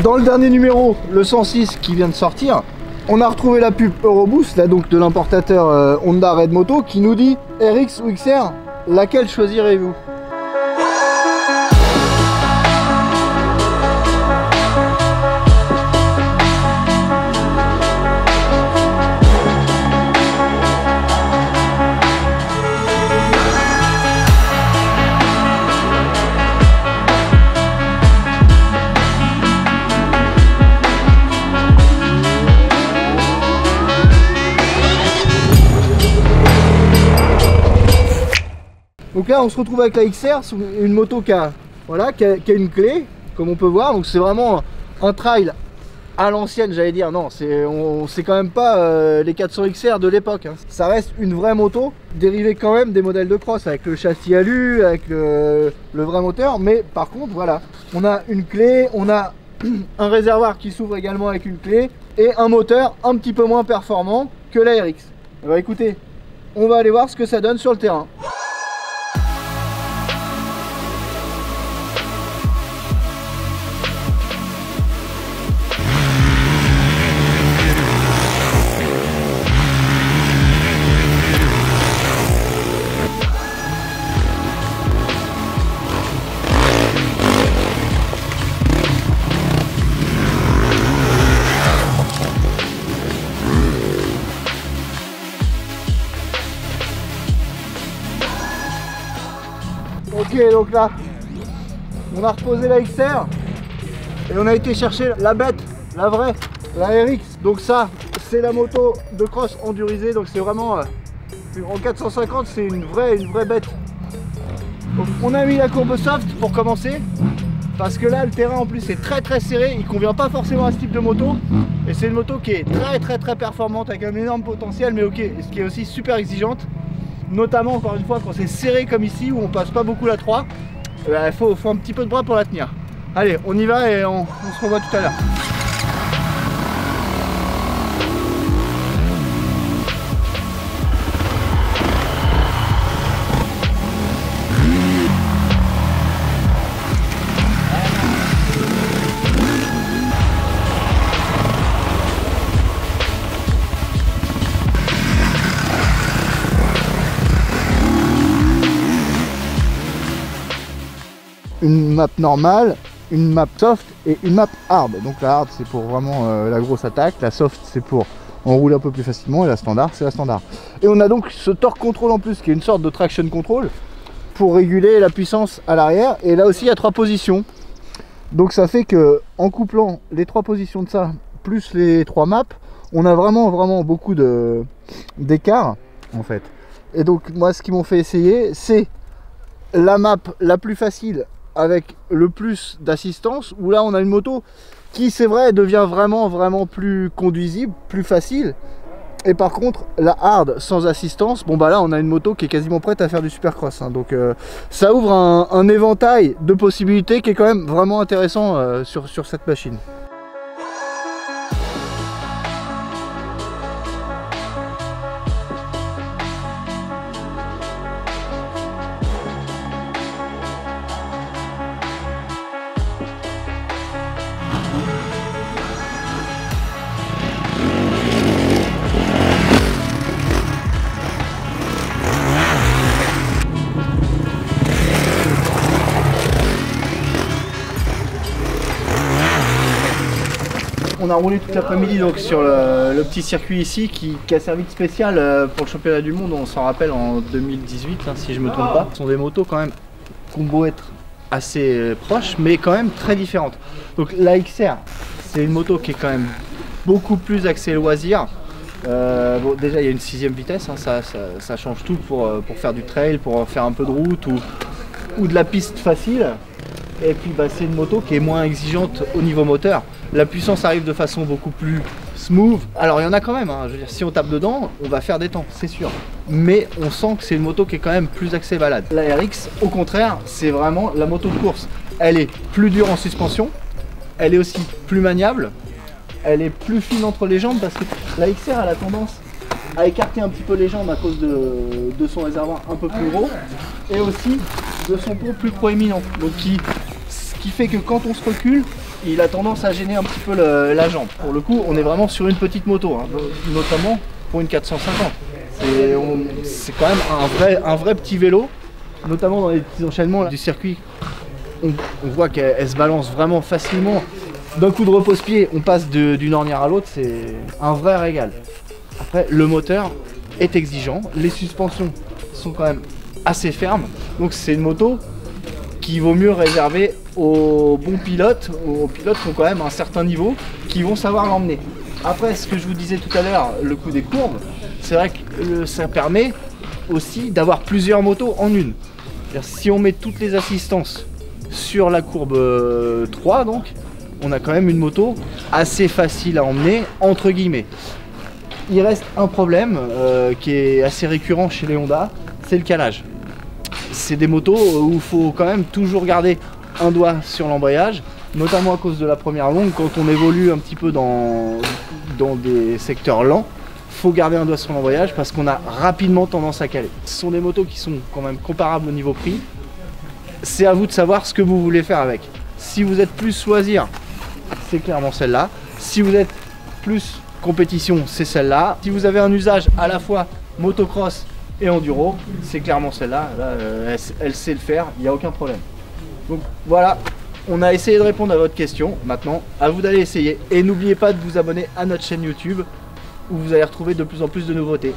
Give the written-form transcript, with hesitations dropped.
Dans le dernier numéro, le 106 qui vient de sortir, on a retrouvé la pub Euroboost, là donc de l'importateur Honda Red Moto, qui nous dit RX ou XR, laquelle choisirez-vous? Donc là on se retrouve avec la XR, une moto qui a une clé, comme on peut voir. Donc c'est vraiment un trail à l'ancienne, j'allais dire. Non, c'est quand même pas les 400 XR de l'époque, hein. Ça reste une vraie moto, dérivée quand même des modèles de cross, avec le châssis alu, avec le vrai moteur. Mais par contre voilà, on a une clé, on a un réservoir qui s'ouvre également avec une clé, et un moteur un petit peu moins performant que la RX. Alors écoutez, on va aller voir ce que ça donne sur le terrain. Ok, donc là, on a reposé la XR et on a été chercher la bête, la vraie, la RX. Donc ça, c'est la moto de cross endurisée, donc c'est vraiment en 450, c'est une vraie bête. Donc, on a mis la courbe soft pour commencer, parce que là le terrain en plus est très serré, il convient pas forcément à ce type de moto, et c'est une moto qui est très performante avec un énorme potentiel, mais ok, ce qui est aussi super exigeante. Notamment encore une fois quand c'est serré comme ici où on passe pas beaucoup la 3, il faut un petit peu de bras pour la tenir. Allez, on y va et on se revoit tout à l'heure. Une map normale, une map soft et une map hard. Donc la hard c'est pour vraiment la grosse attaque, la soft c'est pour on roule un peu plus facilement, et la standard c'est la standard. Et on a donc ce torque control en plus qui est une sorte de traction control pour réguler la puissance à l'arrière. Et là aussi il y a 3 positions. Donc ça fait que en couplant les 3 positions de ça plus les 3 maps, on a vraiment beaucoup d'écart en fait. Et donc moi ce qu'ils m'ont fait essayer c'est la map la plus facile avec le plus d'assistance, où là on a une moto qui c'est vrai devient vraiment plus conduisible, plus facile. Et par contre la hard sans assistance, bon bah là on a une moto qui est quasiment prête à faire du supercross, hein. Donc ça ouvre un éventail de possibilités qui est quand même vraiment intéressant sur cette machine. On a roulé toute l'après-midi donc sur le petit circuit ici qui a servi de spécial pour le championnat du monde, on s'en rappelle, en 2018 hein, si je me trompe pas. Ce sont des motos quand même qui ont beau être assez proches mais quand même très différentes. Donc la XR c'est une moto qui est quand même beaucoup plus axée loisir. Bon, déjà il y a une 6ème vitesse, hein, ça change tout pour faire du trail, pour faire un peu de route ou de la piste facile. Et puis bah, c'est une moto qui est moins exigeante au niveau moteur. La puissance arrive de façon beaucoup plus smooth. Alors il y en a quand même, hein. Je veux dire, si on tape dedans, on va faire des temps, c'est sûr. Mais on sent que c'est une moto qui est quand même plus axée balade. La RX, au contraire, c'est vraiment la moto de course. Elle est plus dure en suspension, elle est aussi plus maniable, elle est plus fine entre les jambes parce que la XR elle a tendance à écarter un petit peu les jambes à cause de son réservoir un peu plus gros et aussi de son pont plus proéminent. Donc ce qui fait que quand on se recule, il a tendance à gêner un petit peu la jambe. Pour le coup, on est vraiment sur une petite moto, hein, notamment pour une 450. C'est quand même un vrai petit vélo, notamment dans les petits enchaînements du circuit. On voit qu'elle se balance vraiment facilement. D'un coup de repose-pied, on passe d'une ornière à l'autre, c'est un vrai régal. Après, le moteur est exigeant, les suspensions sont quand même assez fermes, donc c'est une moto qui vaut mieux réserver aux bons pilotes, aux pilotes qui ont quand même un certain niveau, qui vont savoir l'emmener. Après, ce que je vous disais tout à l'heure, le coup des courbes, c'est vrai que ça permet aussi d'avoir plusieurs motos en une. Si on met toutes les assistances sur la courbe 3, donc, on a quand même une moto assez facile à emmener, entre guillemets. Il reste un problème qui est assez récurrent chez les Honda, c'est le calage. C'est des motos où il faut quand même toujours garder un doigt sur l'embrayage, notamment à cause de la première longue. Quand on évolue un petit peu dans des secteurs lents, il faut garder un doigt sur l'embrayage parce qu'on a rapidement tendance à caler. Ce sont des motos qui sont quand même comparables au niveau prix. C'est à vous de savoir ce que vous voulez faire avec. Si vous êtes plus loisir, c'est clairement celle-là. Si vous êtes plus compétition, c'est celle-là. Si vous avez un usage à la fois motocross et enduro, c'est clairement celle-là. Elle sait le faire, il n'y a aucun problème. Donc voilà, on a essayé de répondre à votre question. Maintenant, à vous d'aller essayer. Et n'oubliez pas de vous abonner à notre chaîne YouTube où vous allez retrouver de plus en plus de nouveautés.